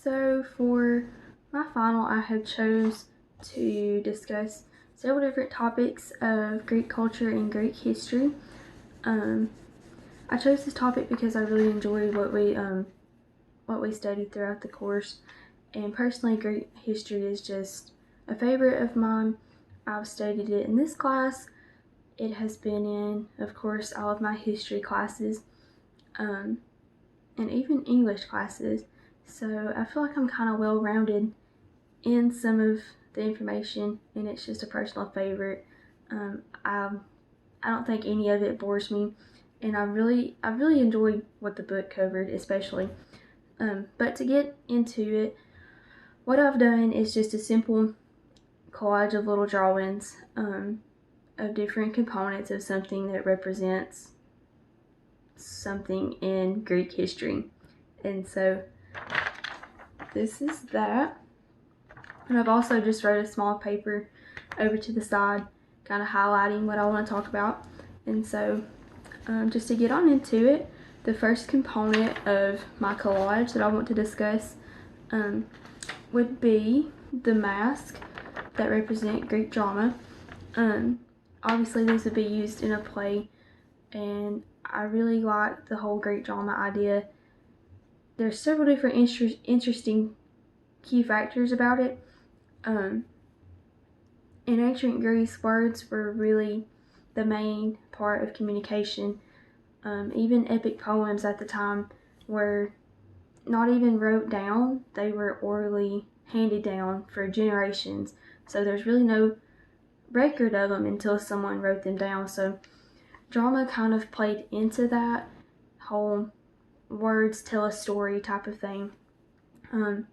So for my final, I have chose to discuss several different topics of Greek culture and Greek history. I chose this topic because I really enjoy what we studied throughout the course, and personally, Greek history is just a favorite of mine. I've studied it in this class. It has been in, of course, all of my history classes, and even English classes. So I feel like I'm kind of well-rounded in some of the information, and it's just a personal favorite. I don't think any of it bores me, and I really enjoyed what the book covered, especially. But to get into it, what I've done is just a simple collage of little drawings of different components of something that represents something in Greek history. And so this is that. And I've also just wrote a small paper over to the side, kind of highlighting what I want to talk about. And so just to get on into it, the first component of my collage that I want to discuss would be the masks that represent Greek drama. Obviously these would be used in a play, and I really like the whole Greek drama idea. There's several different interesting key factors about it. In ancient Greece, words were really the main part of communication. Even epic poems at the time were not even wrote down, they were orally handed down for generations. So there's really no record of them until someone wrote them down. So drama kind of played into that whole words tell a story type of thing. And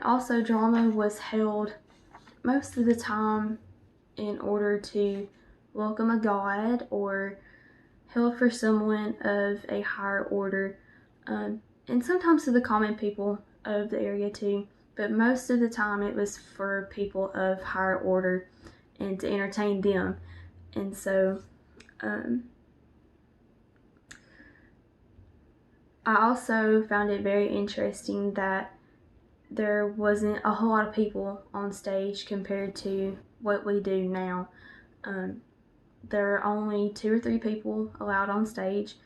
also drama was held most of the time in order to welcome a god or held for someone of a higher order, and sometimes to the common people of the area too, but most of the time it was for people of higher order and to entertain them. And so I also found it very interesting that there wasn't a whole lot of people on stage compared to what we do now. There were only 2 or 3 people allowed on stage,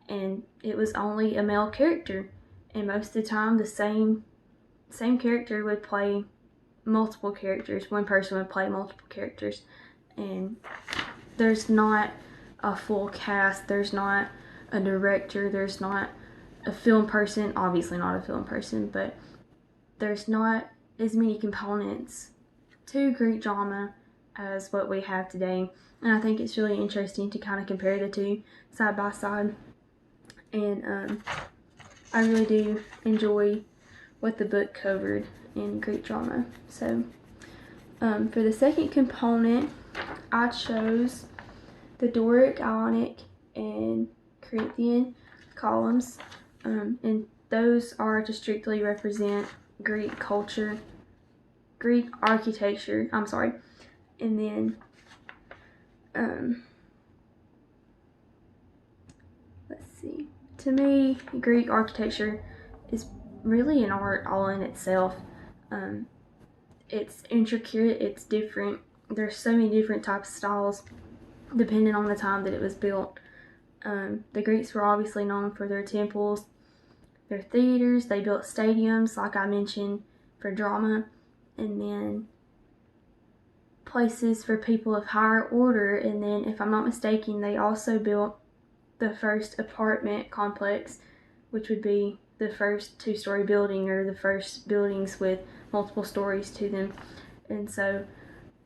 and it was only a male character, and most of the time the same character would play multiple characters. One person would play multiple characters, and there's not a full cast, there's not a director, there's not a film person, obviously not a film person, but there's not as many components to Greek drama as what we have today. And I think it's really interesting to kind of compare the two side by side. And I really do enjoy what the book covered in Greek drama. So for the second component, I chose the Doric, Ionic, and Corinthian columns. And those are to strictly represent Greek culture, Greek architecture, and then let's see. To me, Greek architecture is really an art all in itself. It's intricate, it's different. There's so many different types of styles depending on the time that it was built. The Greeks were obviously known for their temples, their theaters. They built stadiums, like I mentioned, for drama, and then places for people of higher order. And then, if I'm not mistaken, they also built the first apartment complex, which would be the first 2-story building, or the first buildings with multiple stories to them. And so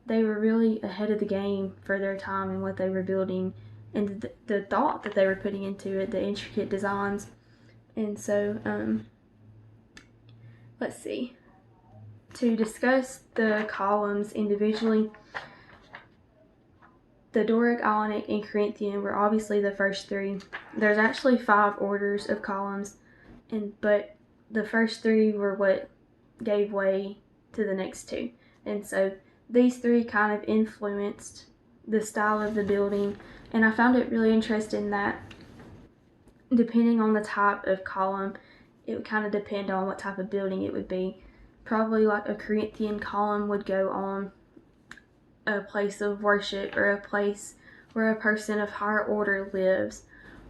they were really ahead of the game for their time and what they were building, and the thought that they were putting into it, the intricate designs. And so let's see. To discuss the columns individually, the Doric, Ionic, and Corinthian were obviously the first 3. There's actually 5 orders of columns, but the first 3 were what gave way to the next 2. And so these 3 kind of influenced the style of the building, and I found it really interesting that depending on the type of column, it would kind of depend on what type of building it would be. Probably like a Corinthian column would go on a place of worship or a place where a person of higher order lives,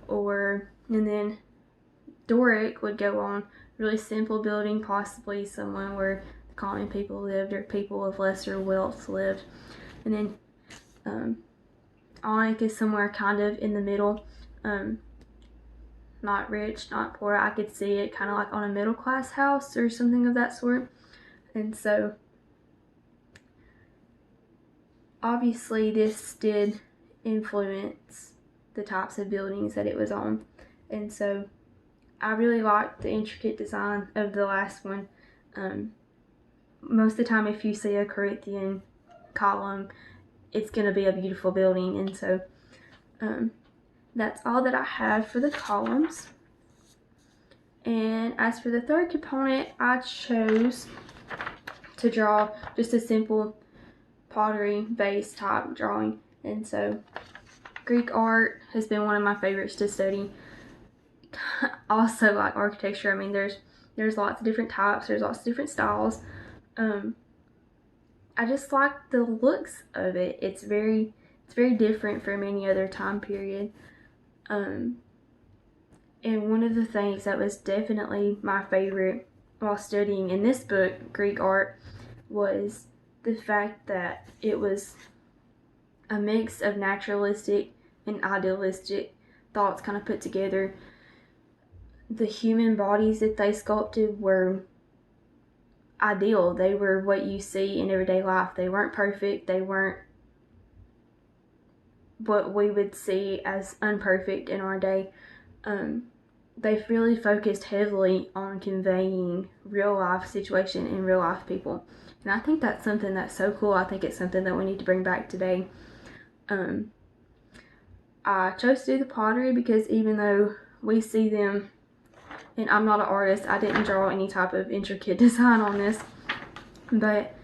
and then Doric would go on really simple building, possibly someone where the common people lived or people of lesser wealth lived. And then Ionic is somewhere kind of in the middle, not rich, not poor. I could see it kind of like on a middle class house or something of that sort. And so obviously this did influence the types of buildings that it was on. And so I really liked the intricate design of the last one. Most of the time if you see a Corinthian column, it's going to be a beautiful building. And so that's all that I have for the columns. And as for the third component, I chose to draw just a simple pottery vase type drawing. And so Greek art has been one of my favorites to study. Also like architecture, I mean there's lots of different types, there's lots of different styles. I just like the looks of it. It's very different from any other time period. And one of the things that was definitely my favorite while studying in this book, Greek art, was the fact that it was a mix of naturalistic and idealistic thoughts kind of put together. The human bodies that they sculpted were ideal. They were what you see in everyday life. They weren't perfect. They weren't what we would see as unperfect in our day. They've really focused heavily on conveying real life situation and real life people. And I think that's something that's so cool. I think it's something that we need to bring back today. I chose to do the pottery because even though we see them, and I'm not an artist, I didn't draw any type of intricate design on this, but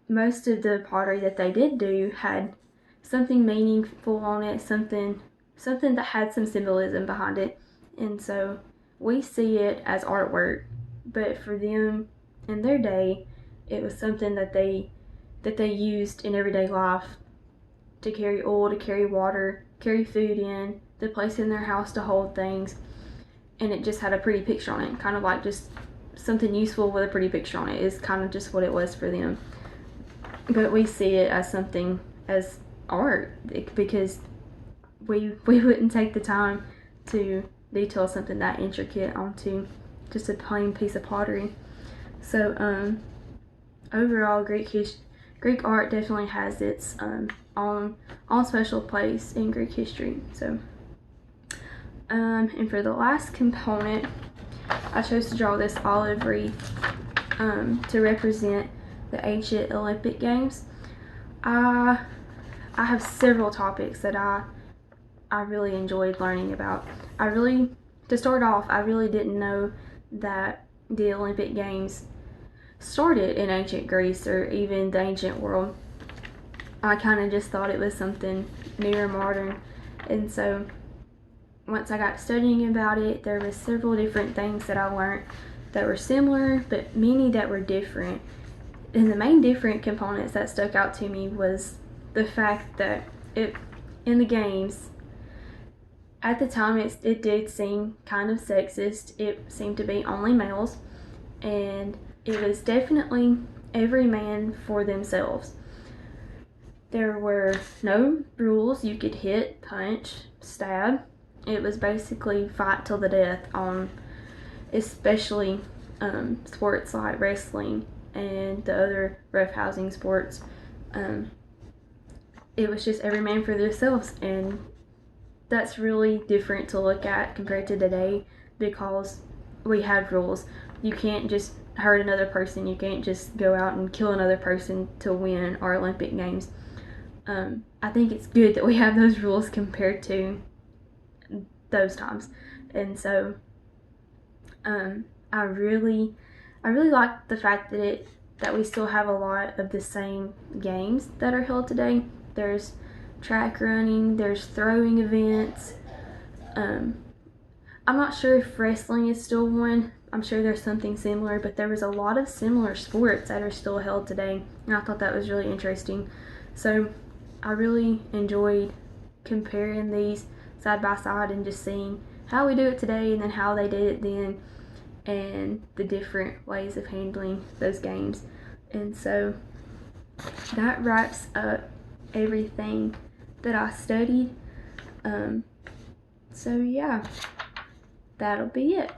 most of the pottery that they did do had something meaningful on it, something that had some symbolism behind it. And so we see it as artwork, but for them in their day, it was something that they used in everyday life to carry oil, to carry water, carry food in, to place in their house to hold things. And it just had a pretty picture on it, kind of like just something useful with a pretty picture on it is kind of just what it was for them. But we see it as something, as art, because we wouldn't take the time to detail something that intricate onto just a plain piece of pottery. So overall, Greek art definitely has its own special place in Greek history. So and for the last component, I chose to draw this olive wreath to represent the ancient Olympic Games. I have several topics that I really enjoyed learning about. To start off, I really didn't know that the Olympic Games started in ancient Greece or even the ancient world. I kind of just thought it was something new or modern. And so once I got studying about it, there was several different things that I learned that were similar, but many that were different. And the main different components that stuck out to me was the fact that in the games, at the time it did seem kind of sexist. It seemed to be only males, and it was definitely every man for themselves. There were no rules. You could hit, punch, stab. It was basically fight till the death on especially sports like wrestling and the other roughhousing sports. It was just every man for themselves, and that's really different to look at compared to today because we have rules. You can't just hurt another person. You can't just go out and kill another person to win our Olympic Games. I think it's good that we have those rules compared to those times. And so I really like the fact that we still have a lot of the same games that are held today. There's track running, there's throwing events. I'm not sure if wrestling is still one. I'm sure there's something similar, but there was a lot of similar sports that are still held today, and I thought that was really interesting. So I really enjoyed comparing these side by side and just seeing how we do it today and then how they did it then, and the different ways of handling those games. And so that wraps up everything that I studied. So yeah, that'll be it.